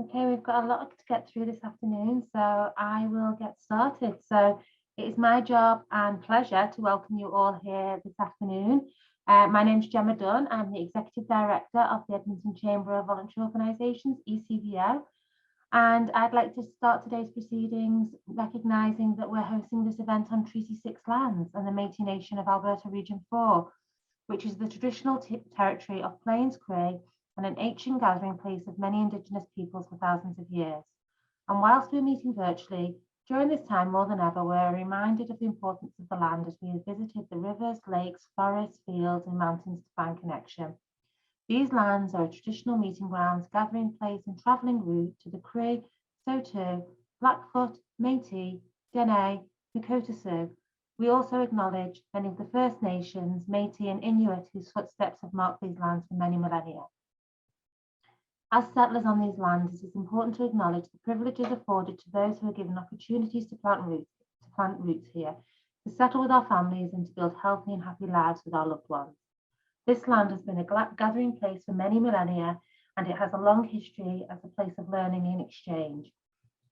Okay, we've got a lot to get through this afternoon, so I will get started. So it is my job and pleasure to welcome you all here this afternoon. My name is Gemma Dunn. I'm the Executive Director of the Edmonton Chamber of Voluntary Organisations, ECVO. And I'd like to start today's proceedings recognising that we're hosting this event on Treaty 6 lands and the Métis Nation of Alberta Region 4, which is the traditional territory of Plains Cree and an ancient gathering place of many Indigenous peoples for thousands of years. And whilst we're meeting virtually, during this time more than ever, we're reminded of the importance of the land as we have visited the rivers, lakes, forests, fields, and mountains to find connection. These lands are traditional meeting grounds, gathering place, and travelling route to the Cree, Saulteaux, Blackfoot, Métis, Dene, Nakota Sioux. We also acknowledge many of the First Nations, Métis, and Inuit whose footsteps have marked these lands for many millennia. As settlers on these lands, it is important to acknowledge the privileges afforded to those who are given opportunities to plant roots here, to settle with our families, and to build healthy and happy lives with our loved ones. This land has been a gathering place for many millennia, and it has a long history as a place of learning and exchange.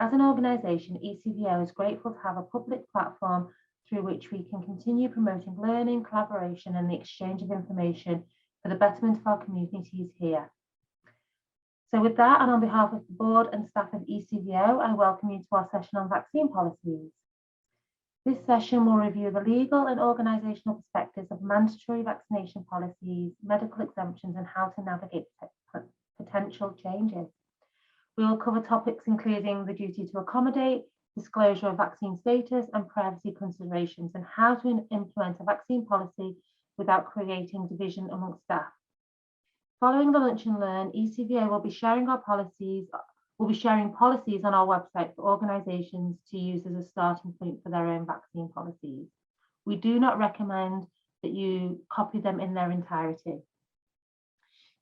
As an organisation, ECVO is grateful to have a public platform through which we can continue promoting learning, collaboration, and the exchange of information for the betterment of our communities here. So with that, and on behalf of the board and staff of ECVO, I welcome you to our session on vaccine policies. This session will review the legal and organisational perspectives of mandatory vaccination policies, medical exemptions, and how to navigate potential changes. We will cover topics including the duty to accommodate, disclosure of vaccine status, and privacy considerations, and how to implement a vaccine policy without creating division amongst staff. Following the Lunch and Learn, ECVO will be sharing policies on our website for organisations to use as a starting point for their own vaccine policies. We do not recommend that you copy them in their entirety.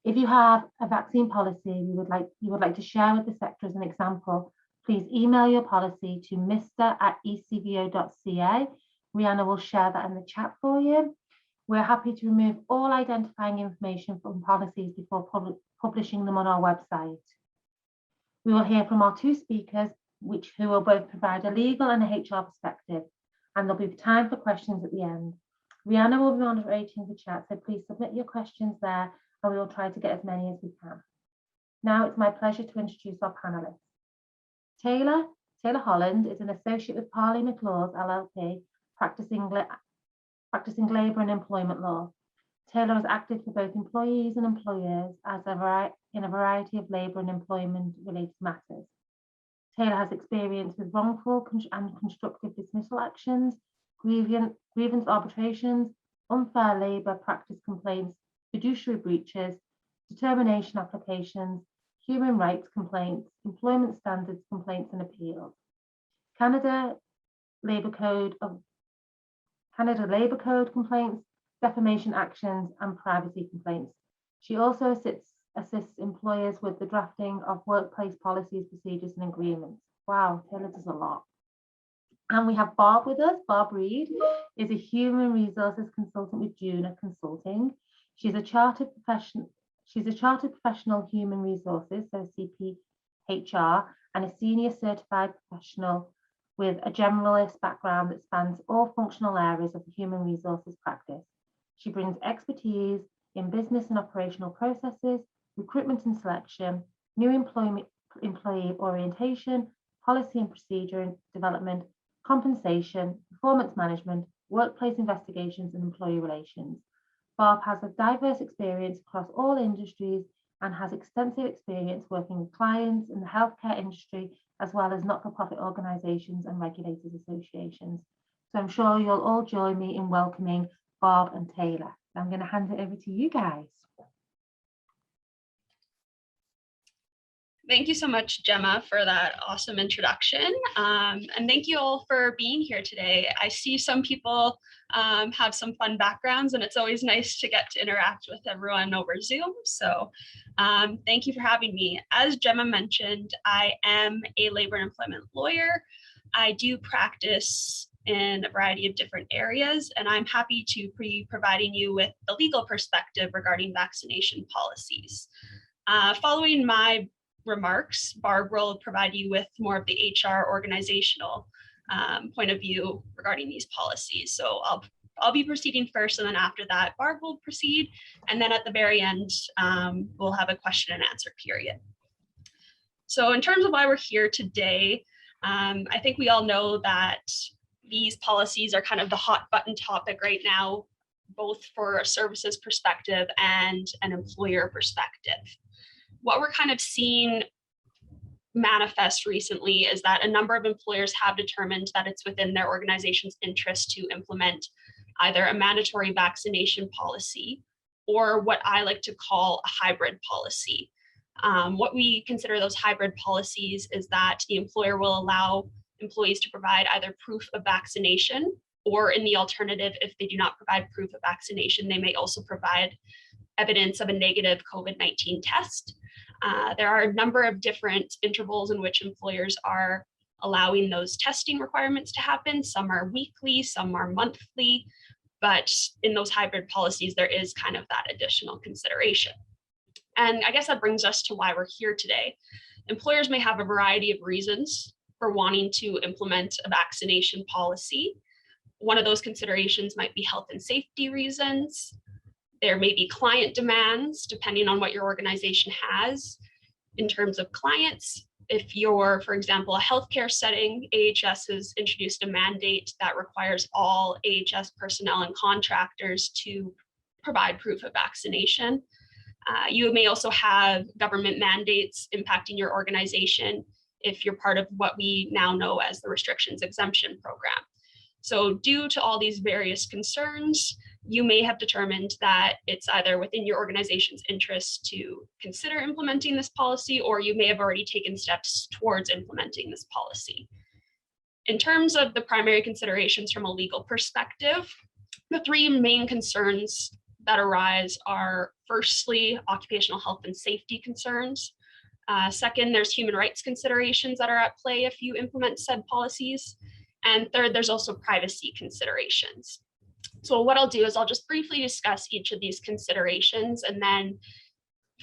If you have a vaccine policy you would like to share with the sector as an example, please email your policy to mr@ecvo.ca. Rihanna will share that in the chat for you. We're happy to remove all identifying information from policies before publishing them on our website. We will hear from our two speakers, who will both provide a legal and a HR perspective, and there'll be time for questions at the end. Rihanna will be moderating the chat, so please submit your questions there, and we will try to get as many as we can. Now it's my pleasure to introduce our panelists. Taylor Holland is an associate with Parley McLaws LLP, practicing labour and employment law. Taylor has acted for both employees and employers in a variety of labour and employment related matters. Taylor has experience with wrongful and constructive dismissal actions, grievance arbitrations, unfair labour practice complaints, fiduciary breaches, determination applications, human rights complaints, employment standards complaints and appeals, Canada Labour Code complaints, defamation actions, and privacy complaints. She also assists employers with the drafting of workplace policies, procedures, and agreements. Wow, Taylor does a lot. And we have Barb with us. Barb Read is a human resources consultant with Juna Consulting. She's a chartered professional human resources, so CPHR, and a senior certified professional with a generalist background that spans all functional areas of the human resources practice. She brings expertise in business and operational processes, recruitment and selection, new employee orientation, policy and procedure development, compensation, performance management, workplace investigations, and employee relations. Barb has a diverse experience across all industries and has extensive experience working with clients in the healthcare industry, as well as not-for-profit organisations and regulators associations. So I'm sure you'll all join me in welcoming Barb and Taylor. I'm going to hand it over to you guys. Thank you so much, Gemma, for that awesome introduction. And thank you all for being here today. I see some people have some fun backgrounds, and it's always nice to get to interact with everyone over Zoom. So thank you for having me. As Gemma mentioned, I am a labor and employment lawyer. I do practice in a variety of different areas, and I'm happy to be providing you with the legal perspective regarding vaccination policies. Following my remarks, Barb will provide you with more of the HR organizational point of view regarding these policies. So I'll be proceeding first, and then after that, Barb will proceed. And then at the very end, we'll have a question and answer period. So in terms of why we're here today, I think we all know that these policies are kind of the hot button topic right now, both for a services perspective and an employer perspective. What we're kind of seeing manifest recently is that a number of employers have determined that it's within their organization's interest to implement either a mandatory vaccination policy or what I like to call a hybrid policy. What we consider those hybrid policies is that the employer will allow employees to provide either proof of vaccination, or in the alternative, if they do not provide proof of vaccination, they may also provide evidence of a negative COVID-19 test. There are a number of different intervals in which employers are allowing those testing requirements to happen. Some are weekly, some are monthly, but in those hybrid policies, there is kind of that additional consideration. And I guess that brings us to why we're here today. Employers may have a variety of reasons for wanting to implement a vaccination policy. One of those considerations might be health and safety reasons. There may be client demands, depending on what your organization has in terms of clients. If you're, for example, a healthcare setting, AHS has introduced a mandate that requires all AHS personnel and contractors to provide proof of vaccination. You may also have government mandates impacting your organization if you're part of what we now know as the restrictions exemption program. So due to all these various concerns, you may have determined that it's either within your organization's interest to consider implementing this policy, or you may have already taken steps towards implementing this policy. In terms of the primary considerations from a legal perspective, the three main concerns that arise are, firstly, occupational health and safety concerns. Second, there's human rights considerations that are at play if you implement said policies. And third, there's also privacy considerations. So what I'll do is I'll just briefly discuss each of these considerations, and then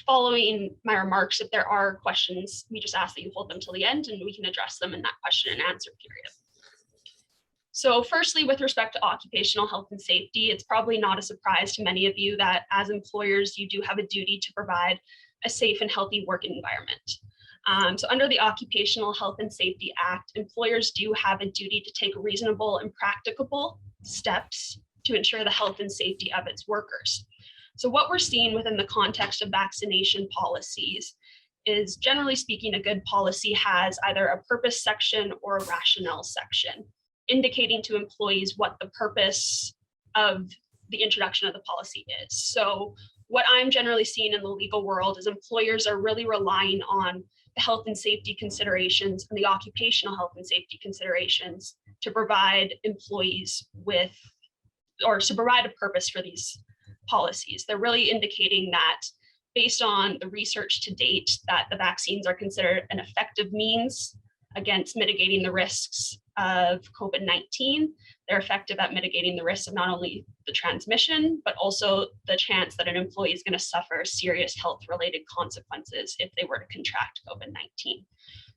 following my remarks, if there are questions, we just ask that you hold them till the end and we can address them in that question and answer period. So firstly, with respect to occupational health and safety, it's probably not a surprise to many of you that as employers, you do have a duty to provide a safe and healthy work environment. So under the Occupational Health and Safety Act, employers do have a duty to take reasonable and practicable steps to ensure the health and safety of its workers. So what we're seeing within the context of vaccination policies is, generally speaking, a good policy has either a purpose section or a rationale section, indicating to employees what the purpose of the introduction of the policy is. So what I'm generally seeing in the legal world is employers are really relying on the health and safety considerations and the occupational health and safety considerations to provide employees with, or to provide a purpose for these policies. They're really indicating that based on the research to date, that the vaccines are considered an effective means against mitigating the risks of COVID-19. They're effective at mitigating the risks of not only the transmission, but also the chance that an employee is going to suffer serious health-related consequences if they were to contract COVID-19.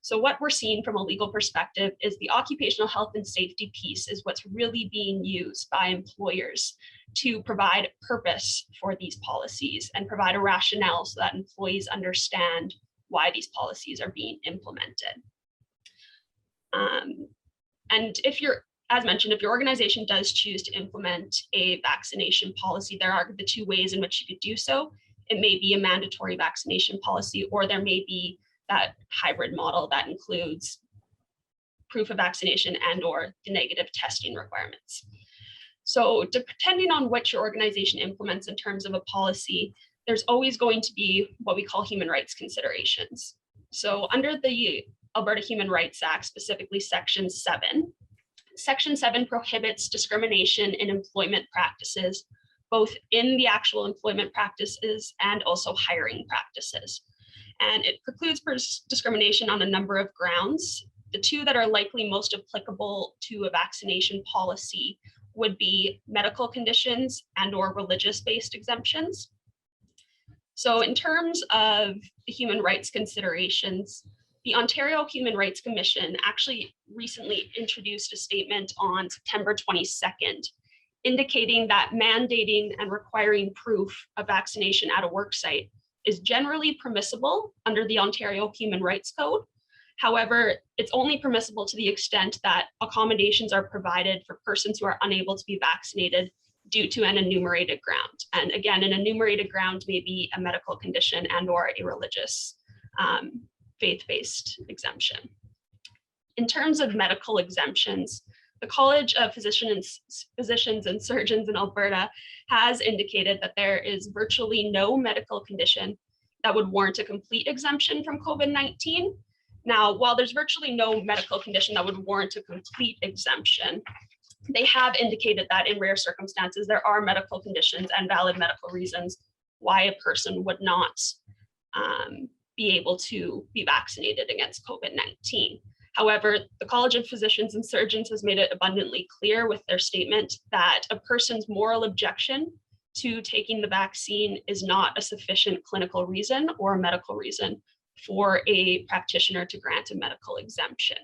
So what we're seeing from a legal perspective is the occupational health and safety piece is what's really being used by employers to provide purpose for these policies and provide a rationale so that employees understand why these policies are being implemented. And if you're, as mentioned, if your organization does choose to implement a vaccination policy, there are the two ways in which you could do so. It may be a mandatory vaccination policy, or there may be that hybrid model that includes proof of vaccination and or the negative testing requirements. So depending on what your organization implements in terms of a policy, there's always going to be what we call human rights considerations. So under the Alberta Human Rights Act, specifically Section 7, Section 7 prohibits discrimination in employment practices, both in the actual employment practices and also hiring practices. And it precludes discrimination on a number of grounds. The two that are likely most applicable to a vaccination policy would be medical conditions and or religious-based exemptions. So in terms of the human rights considerations, the Ontario Human Rights Commission actually recently introduced a statement on September 22nd, indicating that mandating and requiring proof of vaccination at a worksite is generally permissible under the Ontario Human Rights Code. However, it's only permissible to the extent that accommodations are provided for persons who are unable to be vaccinated due to an enumerated ground. And again, an enumerated ground may be a medical condition and or a religious faith-based exemption. In terms of medical exemptions, the College of Physicians and Surgeons in Alberta has indicated that there is virtually no medical condition that would warrant a complete exemption from COVID-19. Now, while there's virtually no medical condition that would warrant a complete exemption, they have indicated that in rare circumstances, there are medical conditions and valid medical reasons why a person would not be able to be vaccinated against COVID-19. However, the College of Physicians and Surgeons has made it abundantly clear with their statement that a person's moral objection to taking the vaccine is not a sufficient clinical reason or a medical reason for a practitioner to grant a medical exemption.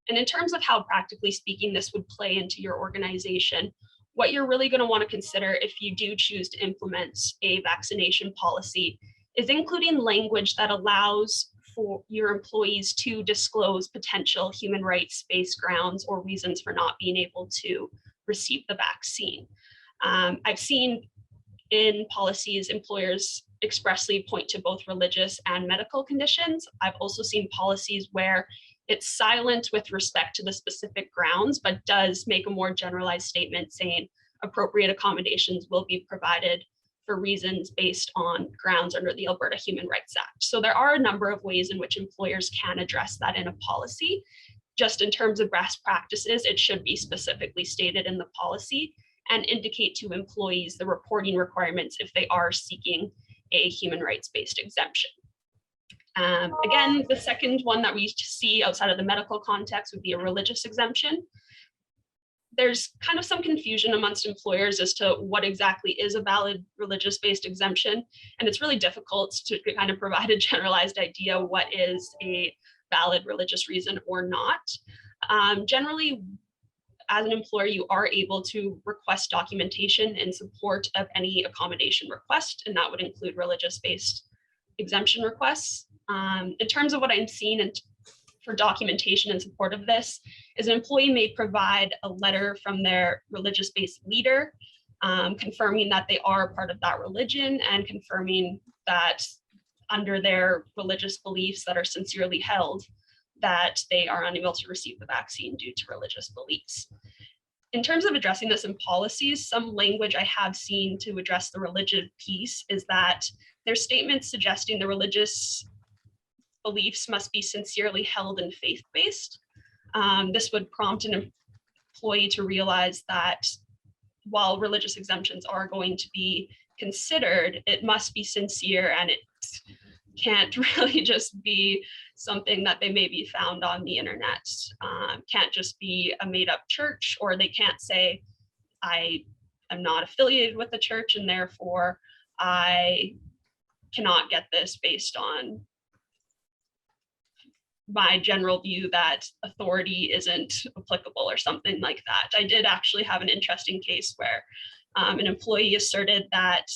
And in terms of how, practically speaking, this would play into your organization, what you're really going to want to consider if you do choose to implement a vaccination policy is including language that allows for your employees to disclose potential human rights-based grounds or reasons for not being able to receive the vaccine. I've seen in policies employers expressly point to both religious and medical conditions. I've also seen policies where it's silent with respect to the specific grounds, but does make a more generalized statement saying appropriate accommodations will be provided for reasons based on grounds under the Alberta Human Rights Act. So there are a number of ways in which employers can address that in a policy. Just in terms of best practices, it should be specifically stated in the policy and indicate to employees the reporting requirements if they are seeking a human rights-based exemption. Again, the second one that we see outside of the medical context would be a religious exemption. There's kind of some confusion amongst employers as to what exactly is a valid religious-based exemption, and it's really difficult to kind of provide a generalized idea what is a valid religious reason or not. Generally, as an employer, you are able to request documentation in support of any accommodation request, and that would include religious-based exemption requests. In terms of what I'm seeing for documentation in support of this, is an employee may provide a letter from their religious-based leader confirming that they are part of that religion and confirming that under their religious beliefs that are sincerely held, that they are unable to receive the vaccine due to religious beliefs. In terms of addressing this in policies, some language I have seen to address the religious piece is that there's statements suggesting the religious beliefs must be sincerely held and faith-based. This would prompt an employee to realize that while religious exemptions are going to be considered, it must be sincere and it can't really just be something that they may be found on the internet. Can't just be a made-up church, or they can't say, I am not affiliated with the church and therefore I cannot get this based on my general view that authority isn't applicable or something like that. I did actually have an interesting case where an employee asserted that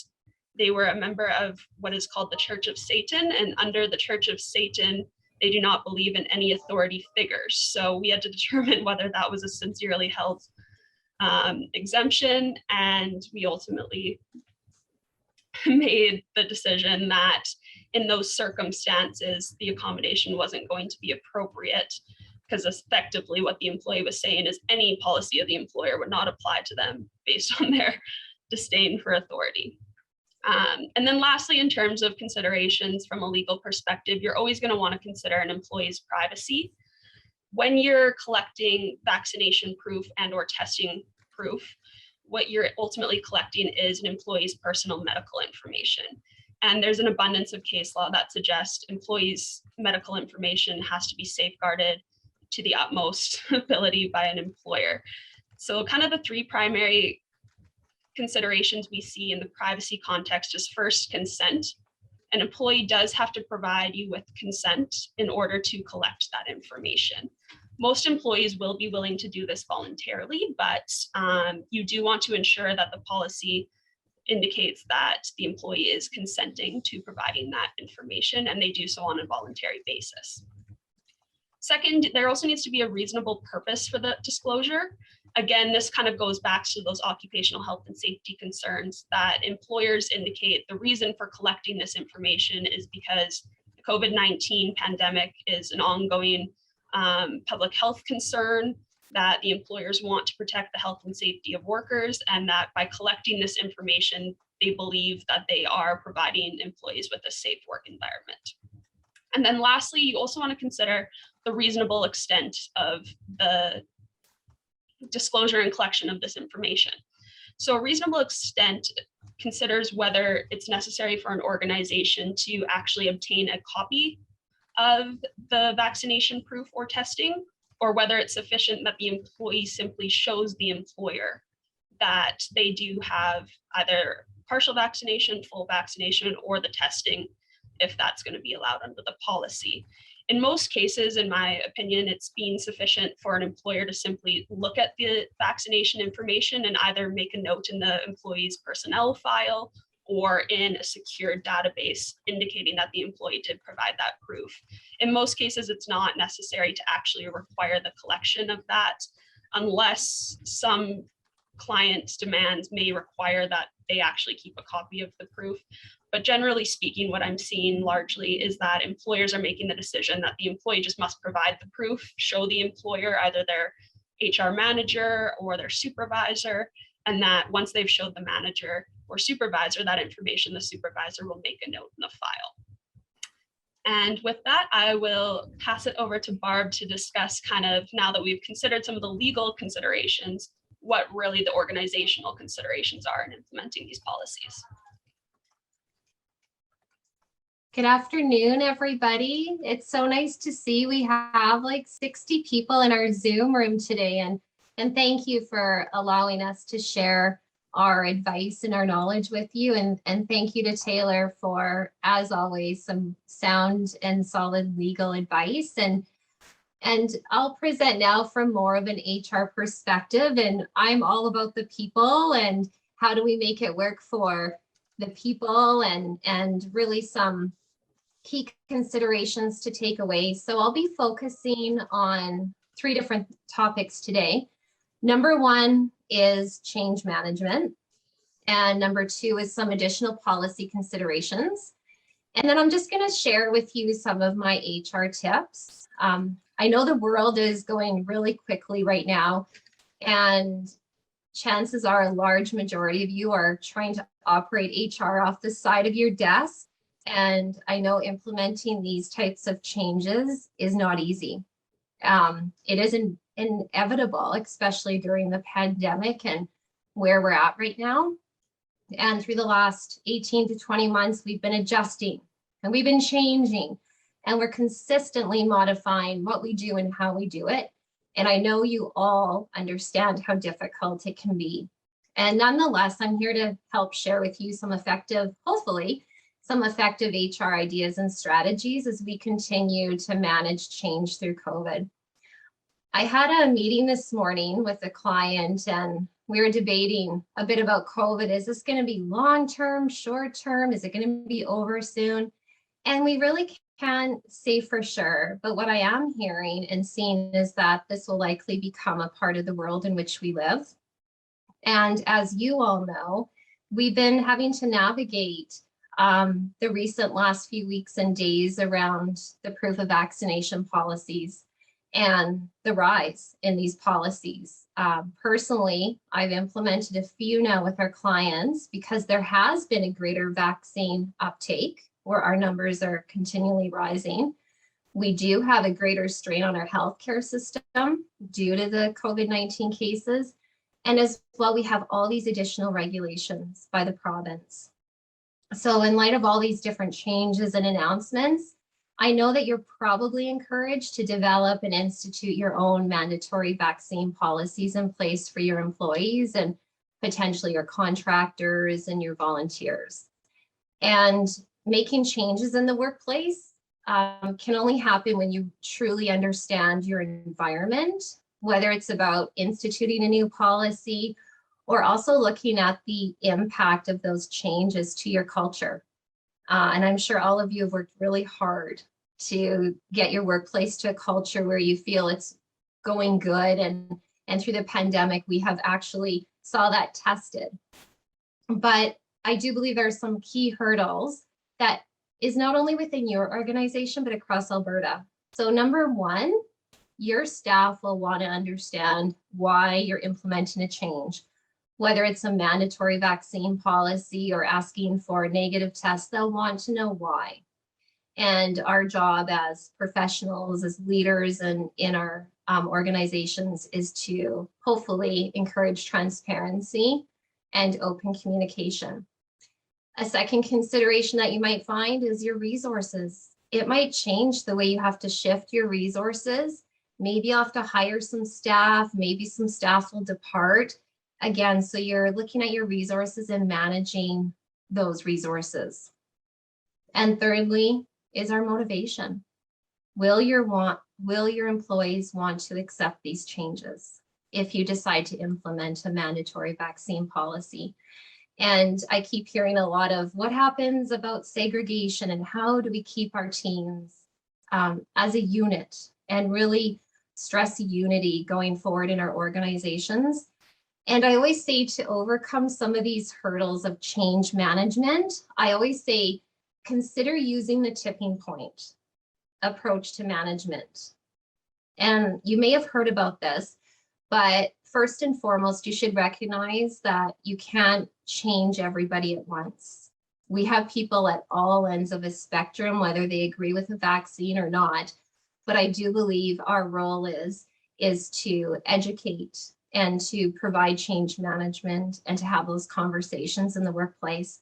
they were a member of what is called the Church of Satan, and under the Church of Satan, they do not believe in any authority figures. So we had to determine whether that was a sincerely held exemption, and we ultimately made the decision that in those circumstances, the accommodation wasn't going to be appropriate, because effectively what the employee was saying is any policy of the employer would not apply to them based on their disdain for authority. And then lastly, in terms of considerations from a legal perspective, you're always going to want to consider an employee's privacy. When you're collecting vaccination proof and or testing proof, what you're ultimately collecting is an employee's personal medical information. And there's an abundance of case law that suggests employees' medical information has to be safeguarded to the utmost ability by an employer. So kind of the three primary considerations we see in the privacy context is first consent. An employee does have to provide you with consent in order to collect that information. Most employees will be willing to do this voluntarily, but you do want to ensure that the policy indicates that the employee is consenting to providing that information, and they do so on a voluntary basis. Second, there also needs to be a reasonable purpose for the disclosure. Again, this kind of goes back to those occupational health and safety concerns that employers indicate the reason for collecting this information is because the COVID-19 pandemic is an ongoing public health concern, that the employers want to protect the health and safety of workers, and that by collecting this information, they believe that they are providing employees with a safe work environment. And then lastly, you also want to consider the reasonable extent of the disclosure and collection of this information. So a reasonable extent considers whether it's necessary for an organization to actually obtain a copy of the vaccination proof or testing, or whether it's sufficient that the employee simply shows the employer that they do have either partial vaccination, full vaccination, or the testing, if that's going to be allowed under the policy. In most cases, in my opinion, it's been sufficient for an employer to simply look at the vaccination information and either make a note in the employee's personnel file or in a secured database indicating that the employee did provide that proof. In most cases, it's not necessary to actually require the collection of that unless some client's demands may require that they actually keep a copy of the proof. But generally speaking, what I'm seeing largely is that employers are making the decision that the employee just must provide the proof, show the employer either their HR manager or their supervisor, and that once they've showed the manager or supervisor that information, the supervisor will make a note in the file. And with that, I will pass it over to Barb to discuss kind of, now that we've considered some of the legal considerations, what really the organizational considerations are in implementing these policies. Good afternoon, everybody. It's so nice to see we have like 60 people in our Zoom room today, and thank you for allowing us to share our advice and our knowledge with you. And thank you to Taylor for, as always, some sound and solid legal advice. And I'll present now from more of an HR perspective, and I'm all about the people and how do we make it work for the people, and really some key considerations to take away. So I'll be focusing on 3 different topics today. Number 1 is change management, and number 2 is some additional policy considerations. And then I'm just going to share with you some of my HR tips. I know the world is going really quickly right now, and chances are a large majority of you are trying to operate HR off the side of your desk. And I know implementing these types of changes is not easy. It is inevitable, especially during the pandemic and where we're at right now. And through the last 18 to 20 months, we've been adjusting and we've been changing, and we're consistently modifying what we do and how we do it. And I know you all understand how difficult it can be. And nonetheless, I'm here to help share with you some effective, hopefully, some effective HR ideas and strategies as we continue to manage change through COVID. I had a meeting this morning with a client, and we were debating a bit about COVID. Is this going to be long-term, short-term? Is it going to be over soon? And we really can't say for sure, but what I am hearing and seeing is that this will likely become a part of the world in which we live. And as you all know, we've been having to navigate the recent last few weeks and days around the proof of vaccination policies and the rise in these policies. Personally, I've implemented a few now with our clients because there has been a greater vaccine uptake where our numbers are continually rising. We do have a greater strain on our healthcare system due to the COVID-19 cases. And as well, we have all these additional regulations by the province. So in light of all these different changes and announcements, I know that you're probably encouraged to develop and institute your own mandatory vaccine policies in place for your employees and potentially your contractors and your volunteers. And making changes in the workplace can only happen when you truly understand your environment, whether it's about instituting a new policy or also looking at the impact of those changes to your culture. And I'm sure all of you have worked really hard to get your workplace to a culture where you feel it's going good. And through the pandemic, we have actually saw that tested. But I do believe there are some key hurdles that is not only within your organization, but across Alberta. So number one, your staff will want to understand why you're implementing a change. Whether it's a mandatory vaccine policy or asking for negative tests, they'll want to know why. And our job as professionals, as leaders and in our organizations is to hopefully encourage transparency and open communication. A second consideration that you might find is your resources. It might change the way you have to shift your resources. Maybe you'll have to hire some staff, maybe some staff will depart. Again, so you're looking at your resources and managing those resources. And thirdly is our motivation. Will your employees want to accept these changes if you decide to implement a mandatory vaccine policy? And I keep hearing a lot of what happens about segregation and how do we keep our teams as a unit and really stress unity going forward in our organizations. And I always say to overcome some of these hurdles of change management, I always say, consider using the tipping point approach to management. And you may have heard about this, but first and foremost, you should recognize that you can't change everybody at once. We have people at all ends of a spectrum, whether they agree with the vaccine or not. But I do believe our role is to educate and to provide change management and to have those conversations in the workplace.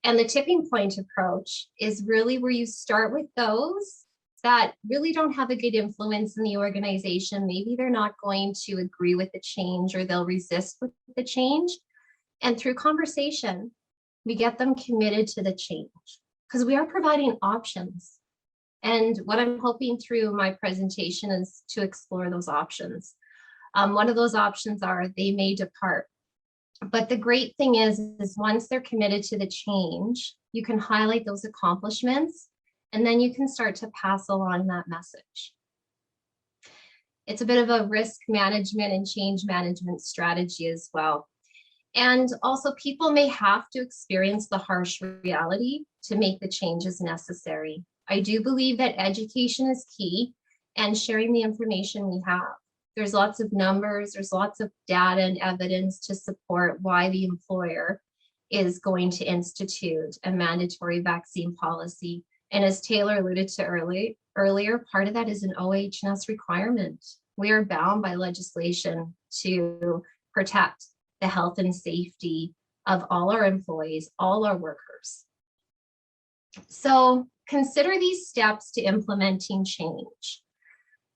And the tipping point approach is really where you start with those that really don't have a good influence in the organization. Maybe they're not going to agree with the change or they'll resist with the change. And through conversation, we get them committed to the change because we are providing options. And what I'm hoping through my presentation is to explore those options. One of those options are they may depart. But the great thing is once they're committed to the change, you can highlight those accomplishments and then you can start to pass along that message. It's a bit of a risk management and change management strategy as well. And also people may have to experience the harsh reality to make the changes necessary. I do believe that education is key and sharing the information we have. There's lots of numbers, there's lots of data and evidence to support why the employer is going to institute a mandatory vaccine policy. And as Taylor alluded to earlier, part of that is an OH&S requirement. We are bound by legislation to protect the health and safety of all our employees, all our workers. So consider these steps to implementing change.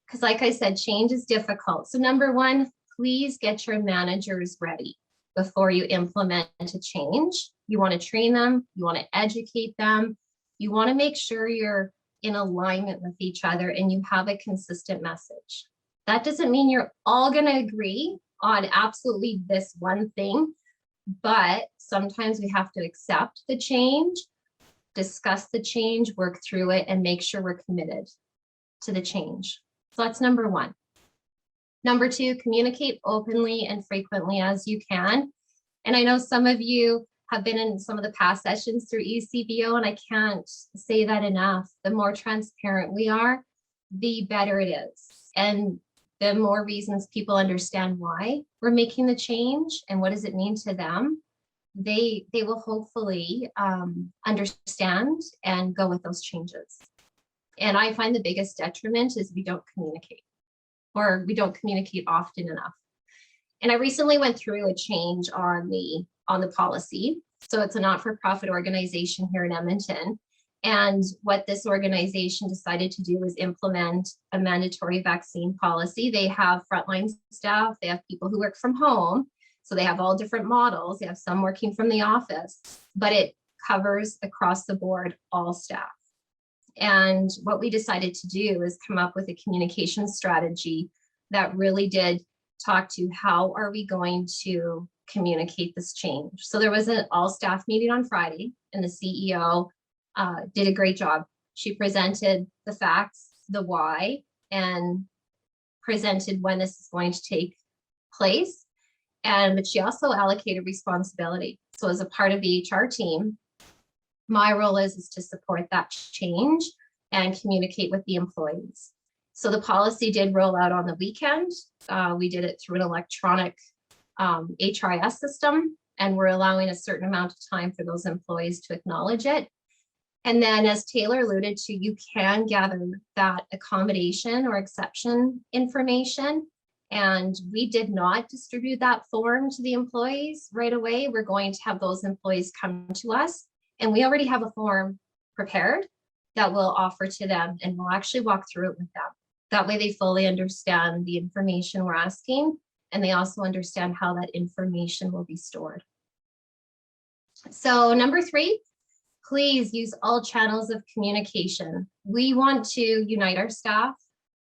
Because like I said, change is difficult. So number one, please get your managers ready before you implement a change. You want to train them, you want to educate them, you want to make sure you're in alignment with each other and you have a consistent message. That doesn't mean you're all going to agree on absolutely this one thing, but sometimes we have to accept the change, discuss the change, work through it, and make sure we're committed to the change. So that's number one. Number two, communicate openly and frequently as you can. And I know some of you have been in some of the past sessions through ECBO, and I can't say that enough. The more transparent we are, the better it is. And the more reasons people understand why we're making the change and what does it mean to them, they will hopefully understand and go with those changes. And I find the biggest detriment is we don't communicate, or we don't communicate often enough. And I recently went through a change on the policy. So it's a not-for-profit organization here in Edmonton. And what this organization decided to do was implement a mandatory vaccine policy. They have frontline staff, they have people who work from home, So they have all different models. They have some working from the office, but it covers across the board all staff. And what we decided to do is come up with a communication strategy that really did talk to how are we going to communicate this change. So there was an all staff meeting on Friday, and the CEO did a great job. She presented the facts, the why, and presented when this is going to take place. But she also allocated responsibility. So as a part of the HR team, my role is to support that change and communicate with the employees. So the policy did roll out on the weekend. We did it through an electronic HRIS system, and we're allowing a certain amount of time for those employees to acknowledge it. And then, as Taylor alluded to, you can gather that accommodation or exception information. And we did not distribute that form to the employees right away. We're going to have those employees come to us, and we already have a form prepared that we'll offer to them, and we'll actually walk through it with them. That way they fully understand the information we're asking, and they also understand how that information will be stored. So number 3, please use all channels of communication. We want to unite our staff.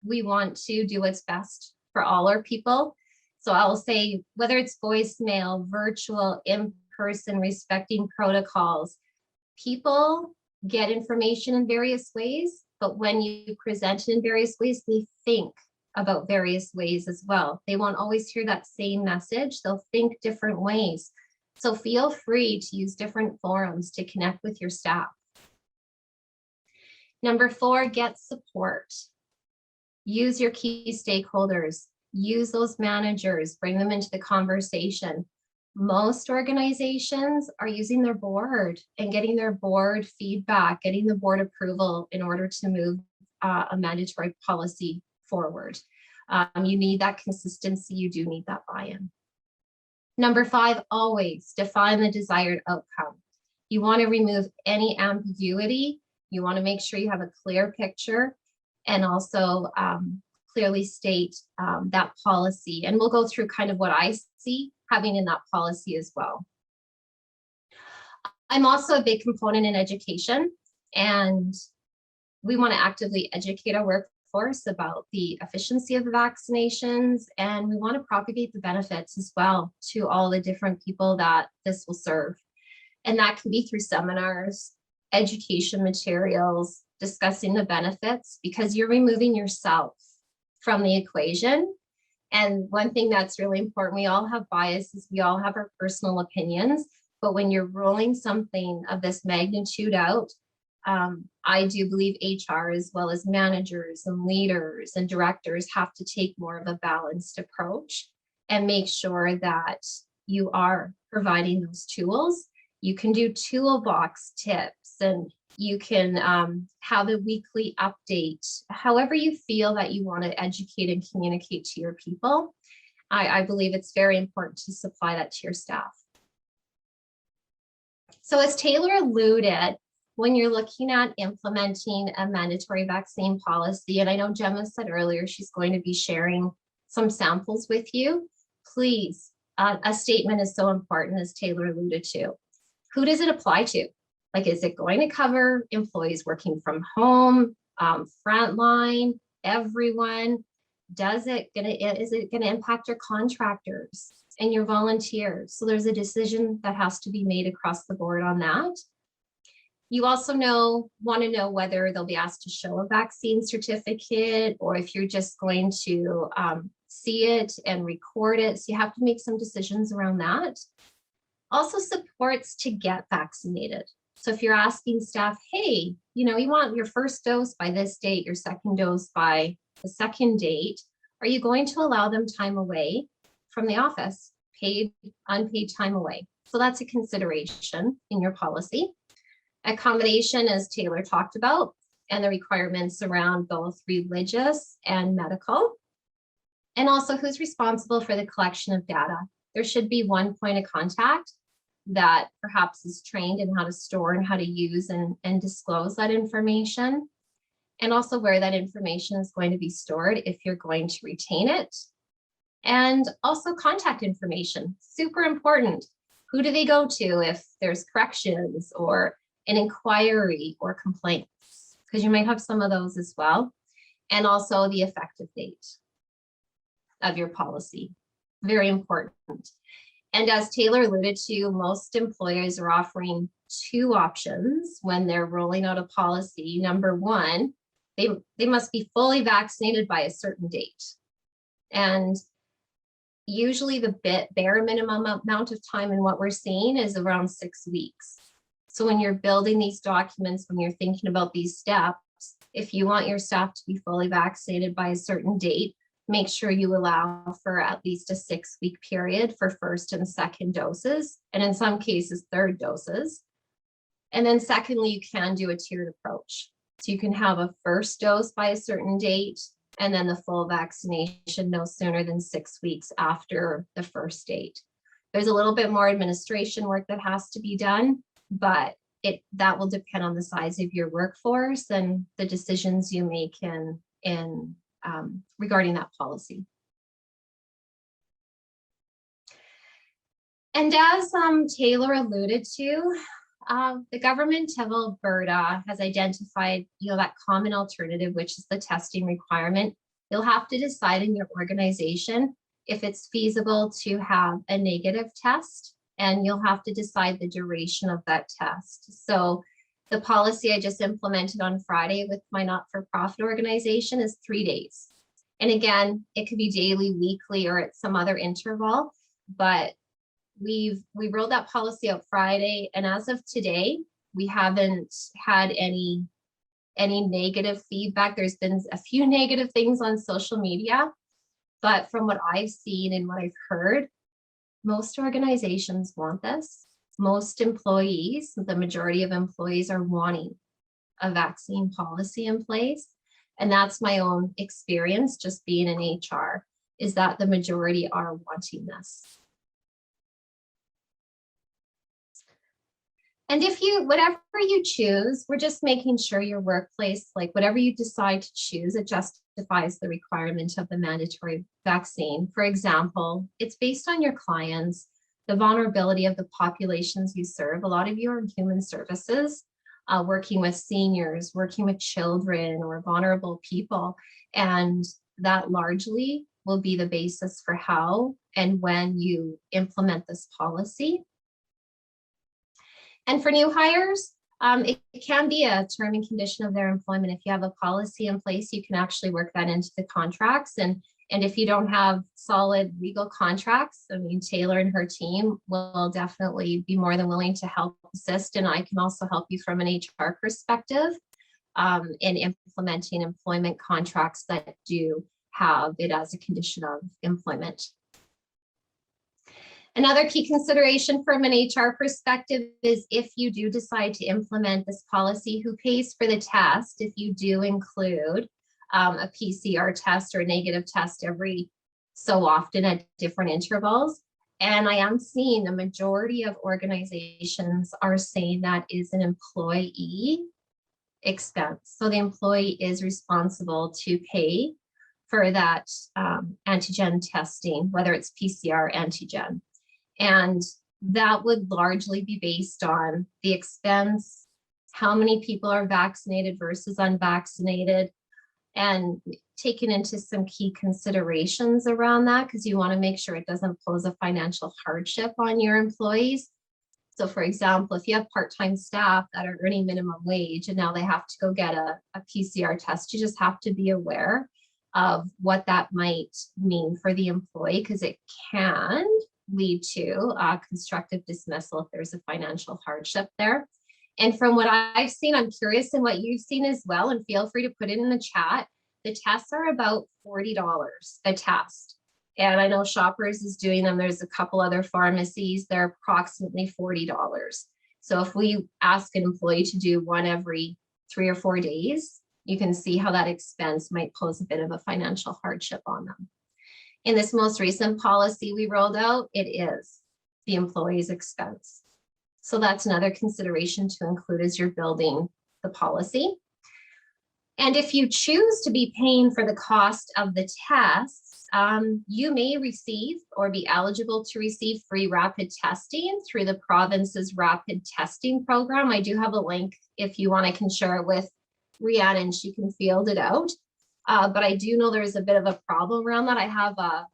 We want to do what's best for all our people. So I will say, whether it's voicemail, virtual, in-person, respecting protocols, people get information in various ways, but when you present it in various ways, they think about various ways as well. They won't always hear that same message. They'll think different ways. So feel free to use different forums to connect with your staff. Number 4, get support. Use your key stakeholders, use those managers, bring them into the conversation. Most organizations are using their board and getting their board feedback, getting the board approval in order to move a mandatory policy forward. You need that consistency. You do need that buy-in. Number 5, always define the desired outcome. You want to remove any ambiguity. You want to make sure you have a clear picture, and also clearly state that policy. And we'll go through kind of what I see having in that policy as well. I'm also a big component in education, and we want to actively educate our workforce about the efficiency of the vaccinations, and we want to propagate the benefits as well to all the different people that this will serve. And that can be through seminars, education materials, discussing the benefits, because you're removing yourself from the equation. And one thing that's really important, we all have biases, we all have our personal opinions, but when you're rolling something of this magnitude out, I do believe HR, as well as managers and leaders and directors, have to take more of a balanced approach and make sure that you are providing those tools. You can do toolbox tips, and you can have a weekly update, however you feel that you want to educate and communicate to your people. I believe it's very important to supply that to your staff. So as Taylor alluded, when you're looking at implementing a mandatory vaccine policy, and I know Gemma said earlier she's going to be sharing some samples with you, please, a statement is so important, as Taylor alluded to. Who does it apply to? Like, is it going to cover employees working from home, frontline, everyone? Is it going to impact your contractors and your volunteers? So there's a decision that has to be made across the board on that. You also want to know whether they'll be asked to show a vaccine certificate, or if you're just going to see it and record it. So you have to make some decisions around that. Also supports to get vaccinated. So if you're asking staff, hey, you want your first dose by this date, your second dose by the second date, are you going to allow them time away from the office, paid, unpaid time away? So that's a consideration in your policy. Accommodation, as Taylor talked about, and the requirements around both religious and medical. And also who's responsible for the collection of data. There should be one point of contact that perhaps is trained in how to store and how to use and disclose that information, and also where that information is going to be stored, if you're going to retain it, And also contact information, super important. Who do they go to if there's corrections or an inquiry or complaints? Because you might have some of those as well. And also the effective date of your policy, very important. And as Taylor alluded to, most employers are offering two options when they're rolling out a policy. Number one, they must be fully vaccinated by a certain date. And usually the bare minimum amount of time in what we're seeing is around 6 weeks. So when you're building these documents, when you're thinking about these steps, if you want your staff to be fully vaccinated by a certain date, make sure you allow for at least a 6-week period for first and second doses, and in some cases, third doses. And then secondly, you can do a tiered approach. So you can have a first dose by a certain date, and then the full vaccination no sooner than 6 weeks after the first date. There's a little bit more administration work that has to be done, but that will depend on the size of your workforce and the decisions you make in regarding that policy. And as Taylor alluded to, the government of Alberta has identified, that common alternative, which is the testing requirement. You'll have to decide in your organization if it's feasible to have a negative test, and you'll have to decide the duration of that test. So the policy I just implemented on Friday with my not-for-profit organization is 3 days. And again, it could be daily, weekly, or at some other interval, but we rolled that policy out Friday, and as of today, we haven't had any negative feedback. There's been a few negative things on social media, but from what I've seen and what I've heard, most organizations want this. Most employees, the majority of employees, are wanting a vaccine policy in place. And that's my own experience, just being in HR, is that the majority are wanting this. And whatever you choose, we're just making sure your workplace, like whatever you decide to choose, it justifies the requirement of the mandatory vaccine. For example, it's based on your clients, the vulnerability of the populations you serve. A lot of you are in human services, working with seniors, working with children or vulnerable people. And that largely will be the basis for how and when you implement this policy. And for new hires, it can be a term and condition of their employment. If you have a policy in place, you can actually work that into the contracts. And if you don't have solid legal contracts, I mean, Taylor and her team will definitely be more than willing to help assist. And I can also help you from an HR perspective in implementing employment contracts that do have it as a condition of employment. Another key consideration from an HR perspective is if you do decide to implement this policy, who pays for the test if you do include a PCR test or a negative test every so often at different intervals. And I am seeing the majority of organizations are saying that is an employee expense. So the employee is responsible to pay for that antigen testing, whether it's PCR or antigen. And that would largely be based on the expense, how many people are vaccinated versus unvaccinated, and taken into some key considerations around that, because you want to make sure it doesn't pose a financial hardship on your employees. So for example, if you have part-time staff that are earning minimum wage and now they have to go get a PCR test, you just have to be aware of what that might mean for the employee, because it can lead to constructive dismissal if there's a financial hardship there. And from what I've seen, I'm curious in what you've seen as well, and feel free to put it in the chat. The tests are about $40 a test. And I know Shoppers is doing them. There's a couple other pharmacies, they're approximately $40. So if we ask an employee to do one every 3 or 4 days, you can see how that expense might pose a bit of a financial hardship on them. In this most recent policy we rolled out, it is the employee's expense. So that's another consideration to include as you're building the policy. And if you choose to be paying for the cost of the tests, you may receive or be eligible to receive free rapid testing through the province's rapid testing program. I do have a link if you want. I can share it with Rhiannon and she can field it out. But I do know there's a bit of a problem around that. I have a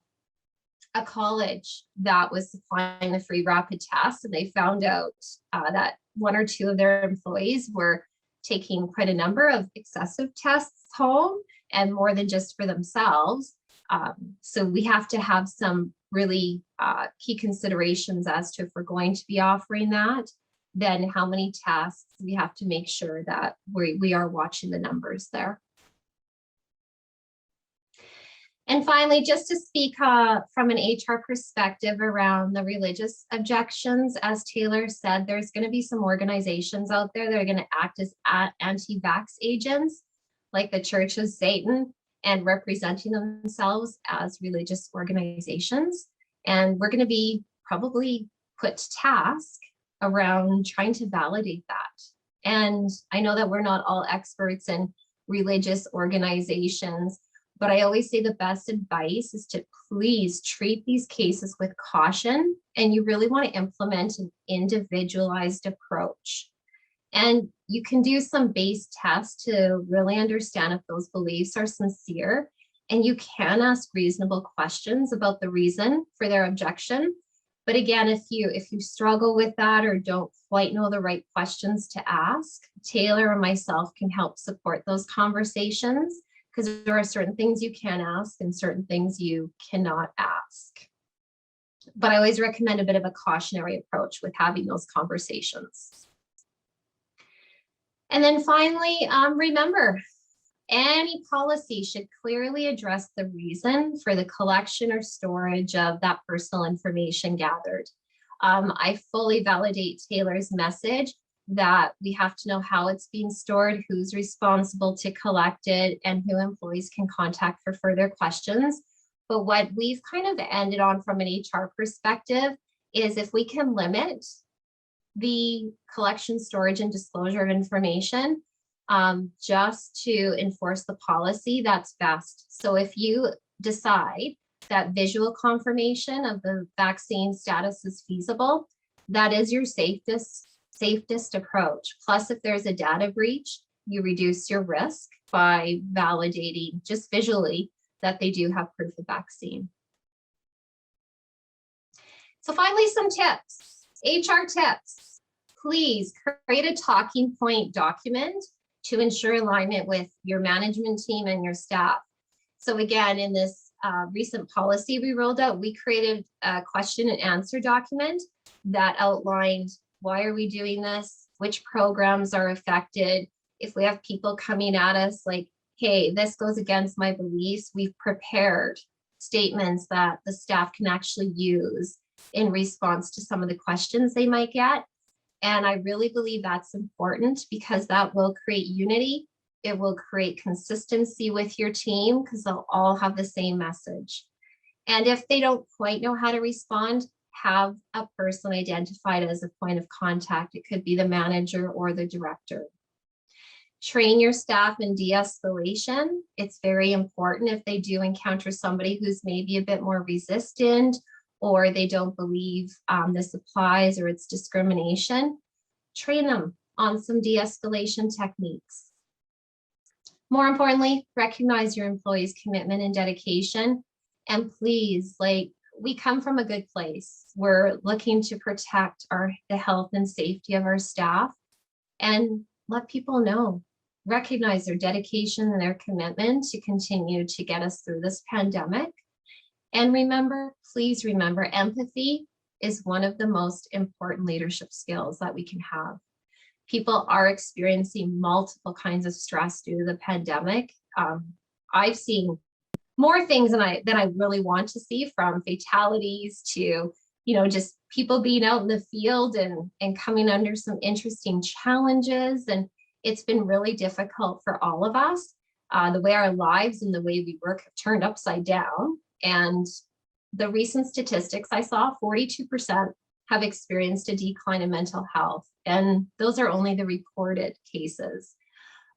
college that was supplying the free rapid tests, and they found out that one or two of their employees were taking quite a number of excessive tests home and more than just for themselves. So we have to have some really key considerations as to if we're going to be offering that, then how many tests. We have to make sure that we are watching the numbers there. And finally, just to speak from an HR perspective around the religious objections, as Taylor said, there's going to be some organizations out there that are going to act as anti-vax agents, like the Church of Satan, and representing themselves as religious organizations. And we're going to be probably put to task around trying to validate that. And I know that we're not all experts in religious organizations, but I always say the best advice is to please treat these cases with caution, and you really want to implement an individualized approach. And you can do some base tests to really understand if those beliefs are sincere, and you can ask reasonable questions about the reason for their objection. But again, if you struggle with that or don't quite know the right questions to ask, Taylor or myself can help support those conversations, because there are certain things you can ask and certain things you cannot ask. But I always recommend a bit of a cautionary approach with having those conversations. And then finally, remember, any policy should clearly address the reason for the collection or storage of that personal information gathered. I fully validate Taylor's message that we have to know how it's being stored, who's responsible to collect it, and who employees can contact for further questions. But what we've kind of ended on from an HR perspective is if we can limit the collection, storage, and disclosure of information just to enforce the policy, that's best. So if you decide that visual confirmation of the vaccine status is feasible, that is your safest approach. Plus, if there's a data breach, you reduce your risk by validating just visually that they do have proof of vaccine. So finally, some tips, HR tips. Please create a talking point document to ensure alignment with your management team and your staff. So again, in this recent policy we rolled out, we created a question and answer document that outlined why are we doing this, which programs are affected. If we have people coming at us like, hey, this goes against my beliefs, we've prepared statements that the staff can actually use in response to some of the questions they might get. And I really believe that's important because that will create unity. It will create consistency with your team because they'll all have the same message. And if they don't quite know how to respond, have a person identified as a point of contact. It could be the manager or the director. Train your staff in de-escalation. It's very important if they do encounter somebody who's maybe a bit more resistant or they don't believe this applies or it's discrimination. Train them on some de-escalation techniques. More importantly, recognize your employees' commitment and dedication. And please, we come from a good place. We're looking to protect the health and safety of our staff and let people know, recognize their dedication and their commitment to continue to get us through this pandemic. And remember, please remember, empathy is one of the most important leadership skills that we can have. People are experiencing multiple kinds of stress due to the pandemic. I've seen more things than I really want to see, from fatalities to, just people being out in the field and coming under some interesting challenges. And it's been really difficult for all of us. The way our lives and the way we work have turned upside down. And the recent statistics I saw, 42% have experienced a decline in mental health. And those are only the reported cases.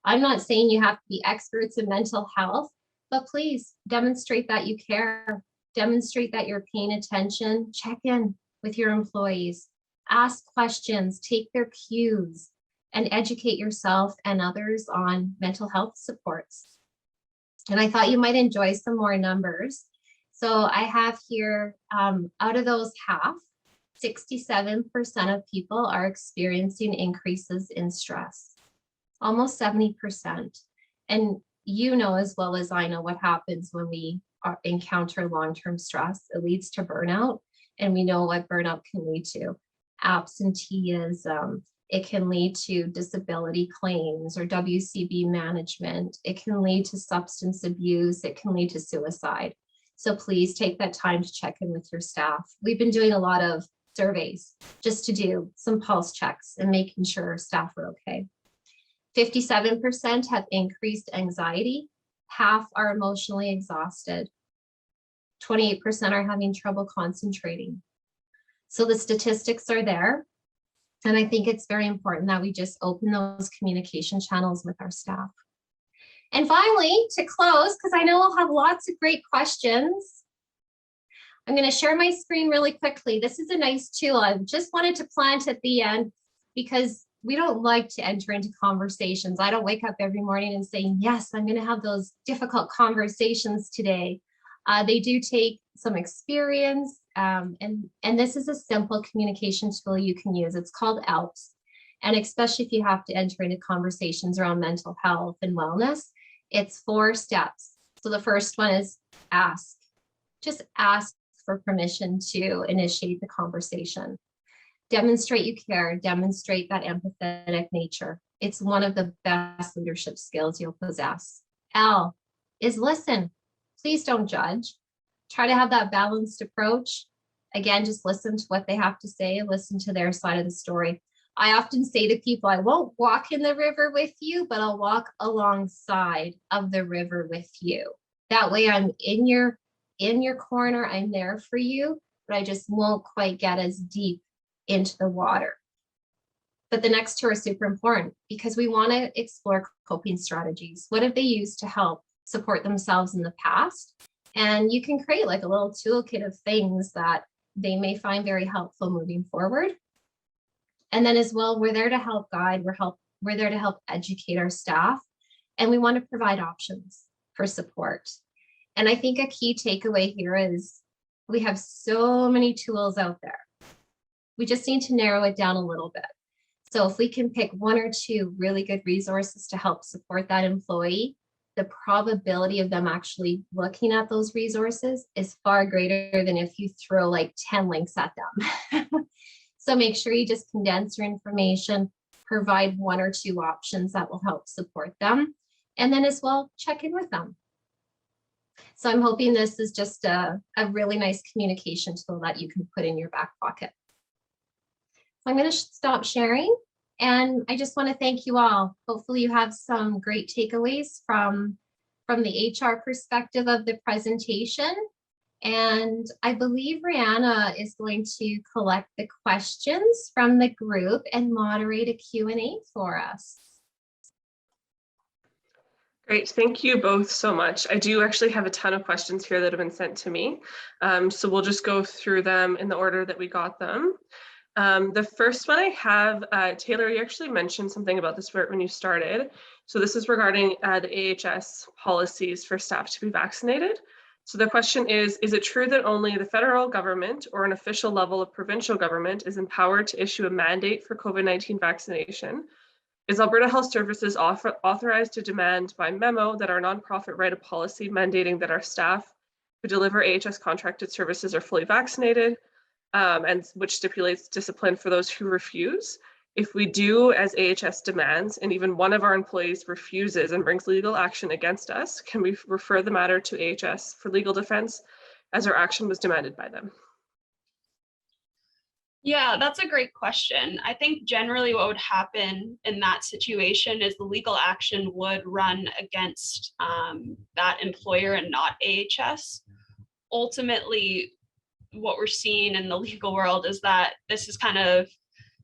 I'm not saying you have to be experts in mental health, but please demonstrate that you care, demonstrate that you're paying attention, check in with your employees, ask questions, take their cues, and educate yourself and others on mental health supports. And I thought you might enjoy some more numbers. So I have here, out of those half, 67% of people are experiencing increases in stress, almost 70%. And you know as well as I know what happens when we encounter long-term stress. It leads to burnout, and we know what burnout can lead to. Absenteeism, it can lead to disability claims or WCB management. It can lead to substance abuse. It can lead to suicide. So please take that time to check in with your staff. We've been doing a lot of surveys just to do some pulse checks and making sure our staff are okay. 57% have increased anxiety. Half are emotionally exhausted. 28% are having trouble concentrating. So the statistics are there. And I think it's very important that we just open those communication channels with our staff. And finally, to close, because I know we'll have lots of great questions, I'm going to share my screen really quickly. This is a nice tool. I just wanted to plant at the end because we don't like to enter into conversations. I don't wake up every morning and say, yes, I'm going to have those difficult conversations today. They do take some experience, and this is a simple communication tool you can use. It's called ALPS. And especially if you have to enter into conversations around mental health and wellness, it's 4 steps. So the first one is ask. Just ask for permission to initiate the conversation. Demonstrate you care, demonstrate that empathetic nature. It's one of the best leadership skills you'll possess. L is listen. Please don't judge. Try to have that balanced approach. Again, just listen to what they have to say, listen to their side of the story. I often say to people, I won't walk in the river with you, but I'll walk alongside of the river with you. That way I'm in your corner, I'm there for you, but I just won't quite get as deep into the water. But the next 2 are super important because we want to explore coping strategies. What have they used to help support themselves in the past? And you can create like a little toolkit of things that they may find very helpful moving forward. And then as well, we're there to help guide, we're there to help educate our staff, and we want to provide options for support. And I think a key takeaway here is we have so many tools out there. We just need to narrow it down a little bit. So if we can pick 1 or 2 really good resources to help support that employee, the probability of them actually looking at those resources is far greater than if you throw like 10 links at them. So make sure you just condense your information, provide 1 or 2 options that will help support them, and then as well, check in with them. So I'm hoping this is just a really nice communication tool that you can put in your back pocket. So I'm going to stop sharing, and I just want to thank you all. Hopefully you have some great takeaways from the HR perspective of the presentation. And I believe Rihanna is going to collect the questions from the group and moderate a Q&A for us. Great, thank you both so much. I do actually have a ton of questions here that have been sent to me. So we'll just go through them in the order that we got them. The first one I have, Taylor, you actually mentioned something about this when you started. So this is regarding the AHS policies for staff to be vaccinated. So the question is it true that only the federal government or an official level of provincial government is empowered to issue a mandate for COVID-19 vaccination? Is Alberta Health Services authorized to demand by memo that our nonprofit write a policy mandating that our staff who deliver AHS contracted services are fully vaccinated, and which stipulates discipline for those who refuse? If we do as AHS demands, and even one of our employees refuses and brings legal action against us, can we refer the matter to AHS for legal defense as our action was demanded by them? Yeah, that's a great question. I think generally what would happen in that situation is the legal action would run against that employer and not AHS. Ultimately, what we're seeing in the legal world is that this is kind of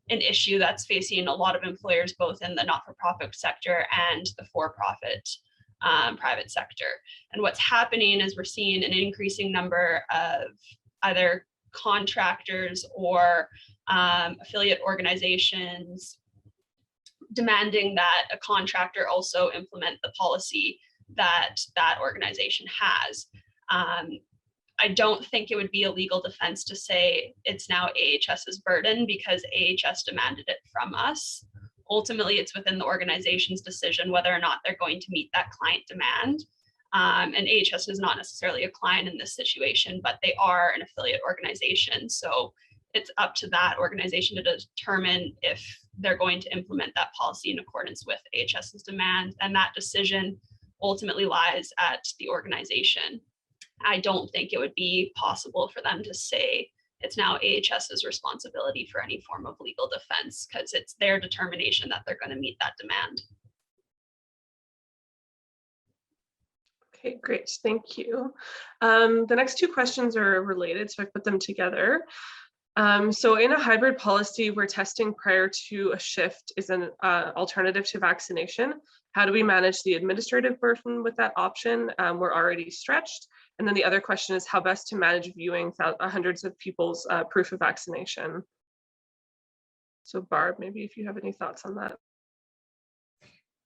an issue that's facing a lot of employers, both in the not-for-profit sector and the for-profit private sector. And what's happening is we're seeing an increasing number of either contractors or affiliate organizations demanding that a contractor also implement the policy that that organization has. I don't think it would be a legal defense to say it's now AHS's burden because AHS demanded it from us. Ultimately, it's within the organization's decision whether or not they're going to meet that client demand. And AHS is not necessarily a client in this situation, but they are an affiliate organization. So it's up to that organization to determine if they're going to implement that policy in accordance with AHS's demand. And that decision ultimately lies at the organization. I don't think it would be possible for them to say it's now AHS's responsibility for any form of legal defense because it's their determination that they're going to meet that demand. Okay, great, thank you. The next two questions are related, so I put them together. So in a hybrid policy where testing prior to a shift is an alternative to vaccination, how do we manage the administrative burden with that option? We're already stretched. And then the other question is how best to manage viewing hundreds of people's proof of vaccination. So Barb, maybe if you have any thoughts on that.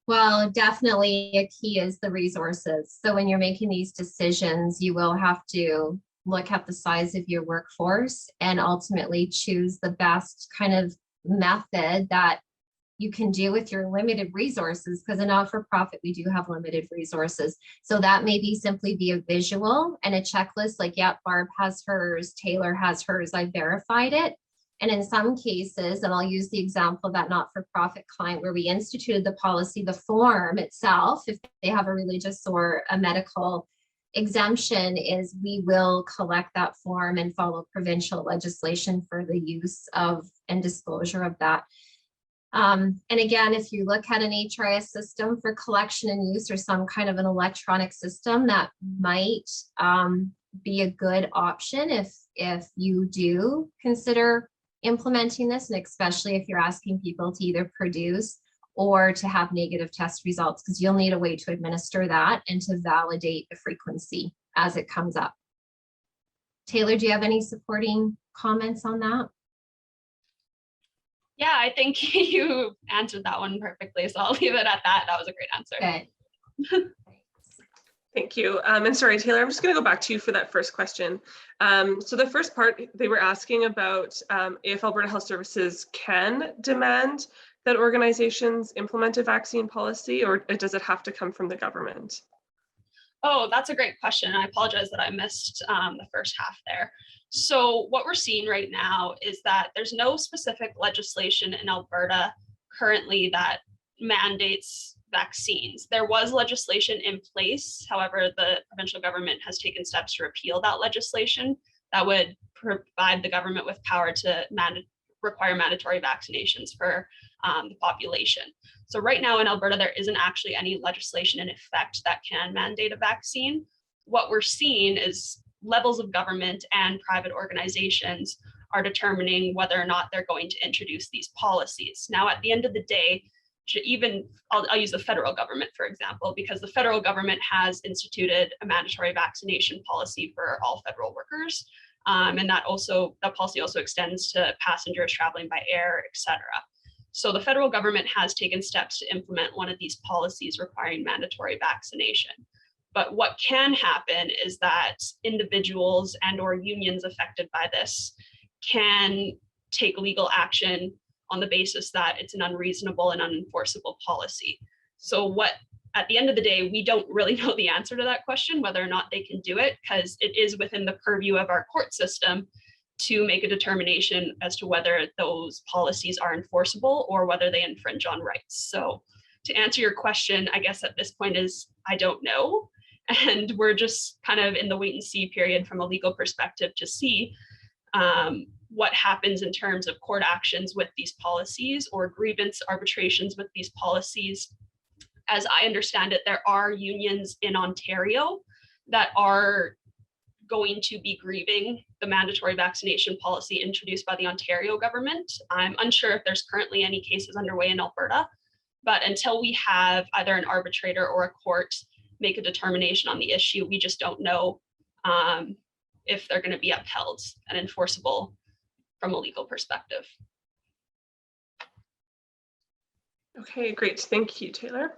Well, definitely a key is the resources. So when you're making these decisions, you will have to look at the size of your workforce and ultimately choose the best kind of method that you can do with your limited resources, because a not-for-profit, we do have limited resources. So that may be simply be a visual and a checklist like, yeah, Barb has hers, Taylor has hers, I verified it. And in some cases, and I'll use the example of that not-for-profit client where we instituted the policy, the form itself, if they have a religious or a medical exemption, is we will collect that form and follow provincial legislation for the use of and disclosure of that. And again, if you look at an HRIS system for collection and use or some kind of an electronic system, that might be a good option if you do consider implementing this, and especially if you're asking people to either produce or to have negative test results, because you'll need a way to administer that and to validate the frequency as it comes up. Taylor, do you have any supporting comments on that? Yeah, I think you answered that one perfectly. So I'll leave it at that. That was a great answer. Good. Thank you. And sorry, Taylor, I'm just going to go back to you for that first question. So the first part, they were asking about if Alberta Health Services can demand that organizations implement a vaccine policy, or does it have to come from the government? Oh, that's a great question. I apologize that I missed the first half there. So what we're seeing right now is that there's no specific legislation in Alberta currently that mandates vaccines. There was legislation in place. However, the provincial government has taken steps to repeal that legislation that would provide the government with power to require mandatory vaccinations for the population. So right now in Alberta, there isn't actually any legislation in effect that can mandate a vaccine. What we're seeing is levels of government and private organizations are determining whether or not they're going to introduce these policies. Now, at the end of the day, I'll use the federal government, for example, because the federal government has instituted a mandatory vaccination policy for all federal workers. And that policy also extends to passengers traveling by air, et cetera. So the federal government has taken steps to implement one of these policies requiring mandatory vaccination. But what can happen is that individuals and or unions affected by this can take legal action on the basis that it's an unreasonable and unenforceable policy. So at the end of the day, we don't really know the answer to that question, whether or not they can do it, because it is within the purview of our court system to make a determination as to whether those policies are enforceable or whether they infringe on rights. So to answer your question, I guess at this point is, I don't know. And we're just kind of in the wait and see period from a legal perspective to see what happens in terms of court actions with these policies or grievance arbitrations with these policies. As I understand it, there are unions in Ontario that are going to be grieving the mandatory vaccination policy introduced by the Ontario government. I'm unsure if there's currently any cases underway in Alberta, but until we have either an arbitrator or a court make a determination on the issue. We just don't know if they're going to be upheld and enforceable from a legal perspective. Okay, great. Thank you, Taylor.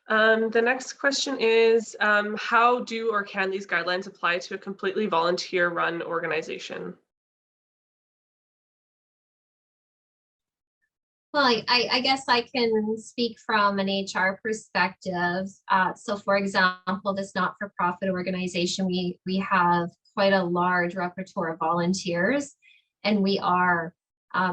The next question is, how do or can these guidelines apply to a completely volunteer-run organization? Well, I guess I can speak from an HR perspective. So for example, this not-for-profit organization, we have quite a large repertoire of volunteers, and we are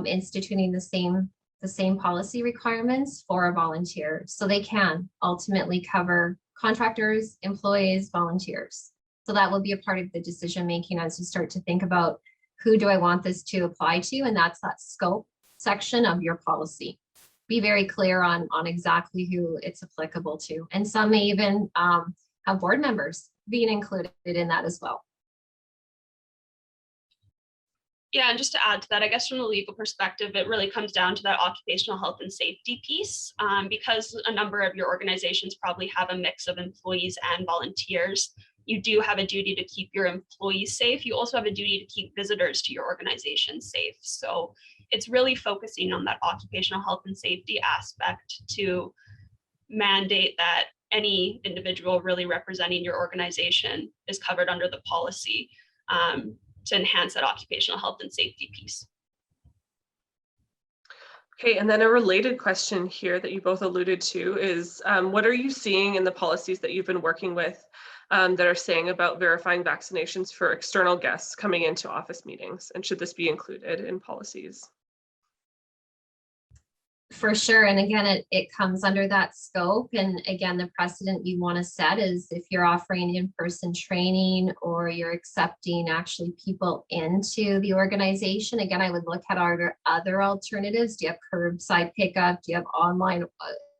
instituting the same policy requirements for our volunteers. So they can ultimately cover contractors, employees, volunteers. So that will be a part of the decision-making as you start to think about who do I want this to apply to, and that's that scope section of your policy. Be very clear on exactly who it's applicable to. And some may even have board members being included in that as well. Yeah, and just to add to that, I guess from a legal perspective, it really comes down to that occupational health and safety piece, because a number of your organizations probably have a mix of employees and volunteers. You do have a duty to keep your employees safe. You also have a duty to keep visitors to your organization safe. So it's really focusing on that occupational health and safety aspect to mandate that any individual really representing your organization is covered under the policy, to enhance that occupational health and safety piece. Okay, and then a related question here that you both alluded to is, what are you seeing in the policies that you've been working with that are saying about verifying vaccinations for external guests coming into office meetings? And should this be included in policies? For sure. And again, it comes under that scope. And again, the precedent you want to set is if you're offering in-person training or you're accepting actually people into the organization. Again, I would look at our other alternatives. Do you have curbside pickup? Do you have online,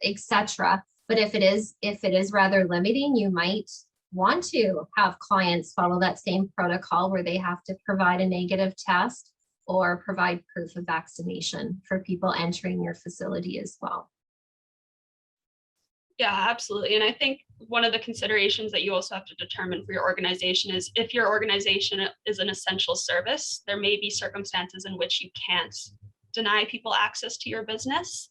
etc.? But if it is rather limiting, you might want to have clients follow that same protocol where they have to provide a negative test or provide proof of vaccination for people entering your facility as well. Yeah, absolutely. And I think one of the considerations that you also have to determine for your organization is if your organization is an essential service, there may be circumstances in which you can't deny people access to your business.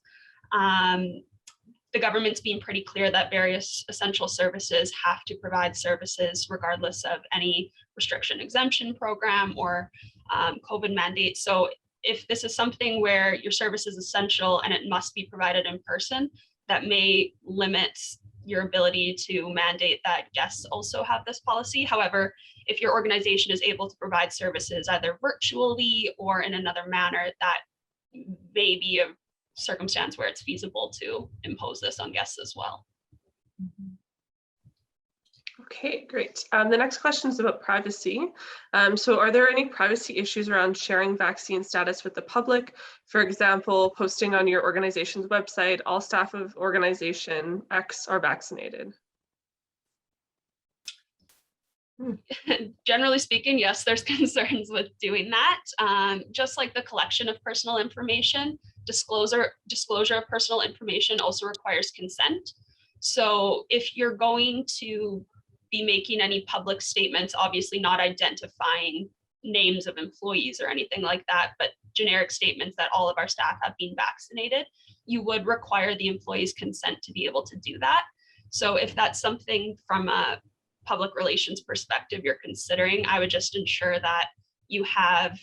The government's being pretty clear that various essential services have to provide services regardless of any restriction exemption program or COVID mandate. So if this is something where your service is essential and it must be provided in person, that may limit your ability to mandate that guests also have this policy. However, if your organization is able to provide services either virtually or in another manner, that may be a circumstance where it's feasible to impose this on guests as well. Okay, great. The next question is about privacy. So are there any privacy issues around sharing vaccine status with the public? For example, posting on your organization's website, all staff of organization X are vaccinated. Generally speaking, yes, there's concerns with doing that. Just like the collection of personal information, disclosure of personal information also requires consent. So if you're going to be making any public statements, obviously not identifying names of employees or anything like that, but generic statements that all of our staff have been vaccinated, you would require the employee's consent to be able to do that. So if that's something from a public relations perspective you're considering, I would just ensure that you have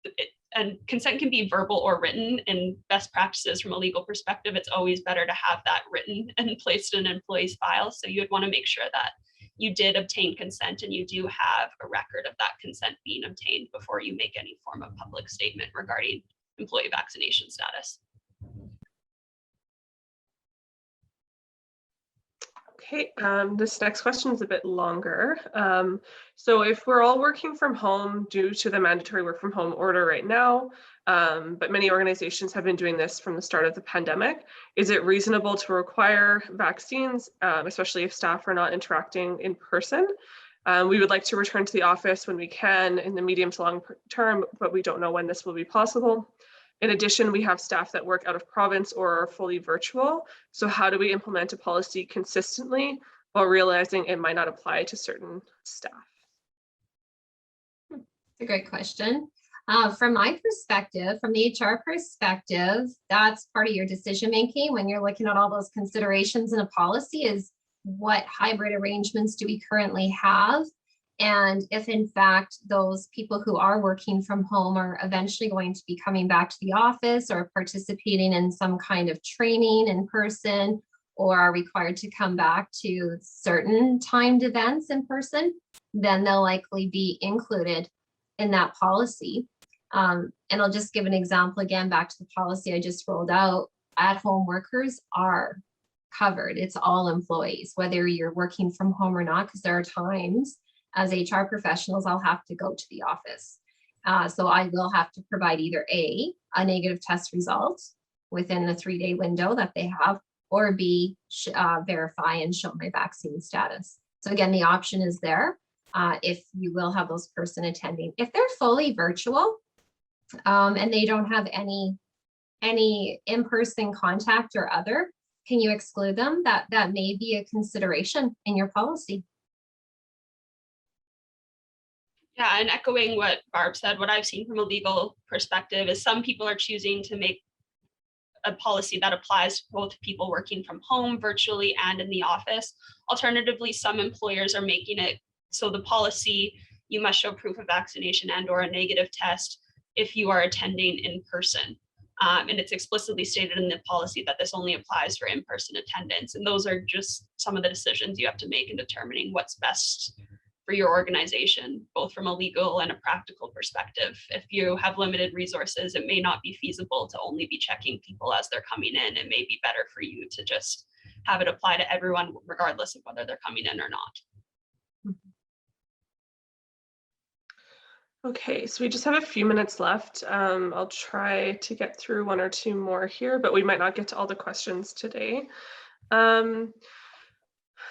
it, and consent can be verbal or written. In best practices from a legal perspective, it's always better to have that written and placed in an employee's file. So you would want to make sure that you did obtain consent and you do have a record of that consent being obtained before you make any form of public statement regarding employee vaccination status. Okay, this next question is a bit longer. So if we're all working from home due to the mandatory work from home order right now, but many organizations have been doing this from the start of the pandemic, is it reasonable to require vaccines, especially if staff are not interacting in person? We would like to return to the office when we can in the medium to long term, but we don't know when this will be possible. In addition, we have staff that work out of province or are fully virtual. So how do we implement a policy consistently while realizing it might not apply to certain staff? It's a great question. From my perspective, from the HR perspective, that's part of your decision making when you're looking at all those considerations in a policy is what hybrid arrangements do we currently have? And if in fact those people who are working from home are eventually going to be coming back to the office or participating in some kind of training in person, or are required to come back to certain timed events in person, then they'll likely be included in that policy. And I'll just give an example again, back to the policy I just rolled out. At-home workers are covered. It's all employees, whether you're working from home or not, because there are times as HR professionals, I'll have to go to the office. So I will have to provide either A, a negative test result within the 3-day window that they have, or B, verify and show my vaccine status. So again, the option is there if you will have those person attending. If they're fully virtual and they don't have any in-person contact or other, can you exclude them? That may be a consideration in your policy. Yeah, and echoing what Barb said, what I've seen from a legal perspective is some people are choosing to make a policy that applies to both people working from home, virtually, and in the office. Alternatively, some employers are making it so the policy, you must show proof of vaccination and or a negative test if you are attending in person. And it's explicitly stated in the policy that this only applies for in-person attendance. And those are just some of the decisions you have to make in determining what's best for your organization, both from a legal and a practical perspective. If you have limited resources, it may not be feasible to only be checking people as they're coming in. It may be better for you to just have it apply to everyone, regardless of whether they're coming in or not. Okay, so we just have a few minutes left. I'll try to get through 1 or 2 more here, but we might not get to all the questions today.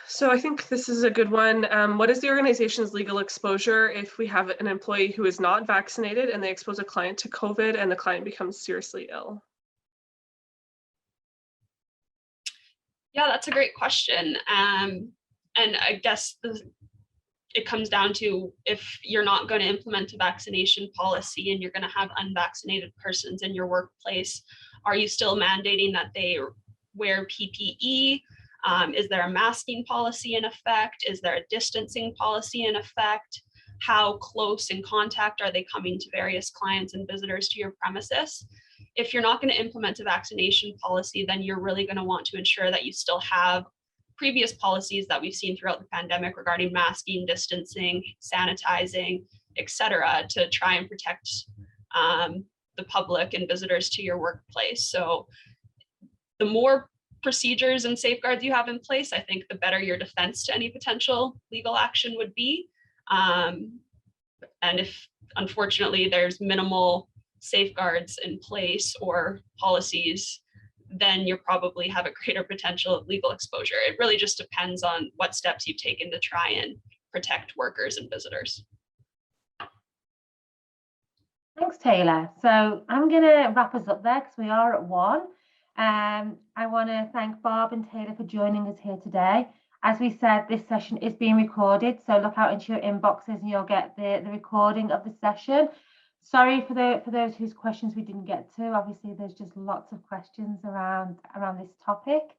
So I think this is a good one. What is the organization's legal exposure if we have an employee who is not vaccinated and they expose a client to COVID and the client becomes seriously ill? Yeah, that's a great question. And I guess it comes down to, if you're not going to implement a vaccination policy and you're going to have unvaccinated persons in your workplace, are you still mandating that they wear PPE? Is there a masking policy in effect? Is there a distancing policy in effect? How close in contact are they coming to various clients and visitors to your premises? If you're not going to implement a vaccination policy, then you're really going to want to ensure that you still have previous policies that we've seen throughout the pandemic regarding masking, distancing, sanitizing, et cetera, to try and protect the public and visitors to your workplace. So the more procedures and safeguards you have in place, I think the better your defense to any potential legal action would be. And if, unfortunately, there's minimal safeguards in place or policies, then you probably have a greater potential of legal exposure. It really just depends on what steps you've taken to try and protect workers and visitors. Thanks, Taylor. So I'm going to wrap us up there because we are at 1. I want to thank Barb and Taylor for joining us here today. As we said, this session is being recorded, so look out into your inboxes and you'll get the recording of the session. Sorry for those whose questions we didn't get to. Obviously, there's just lots of questions around this topic.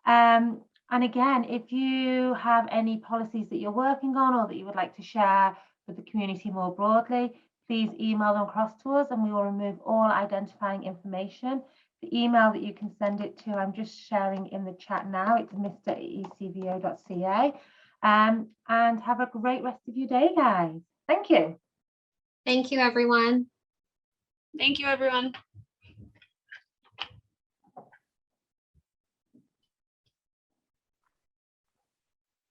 And again, if you have any policies that you're working on or that you would like to share with the community more broadly, please email them across to us and we will remove all identifying information. The email that you can send it to, I'm just sharing in the chat now. It's mr@ecvo.ca. And have a great rest of your day, guys. Thank you. Thank you, everyone. Thank you, everyone.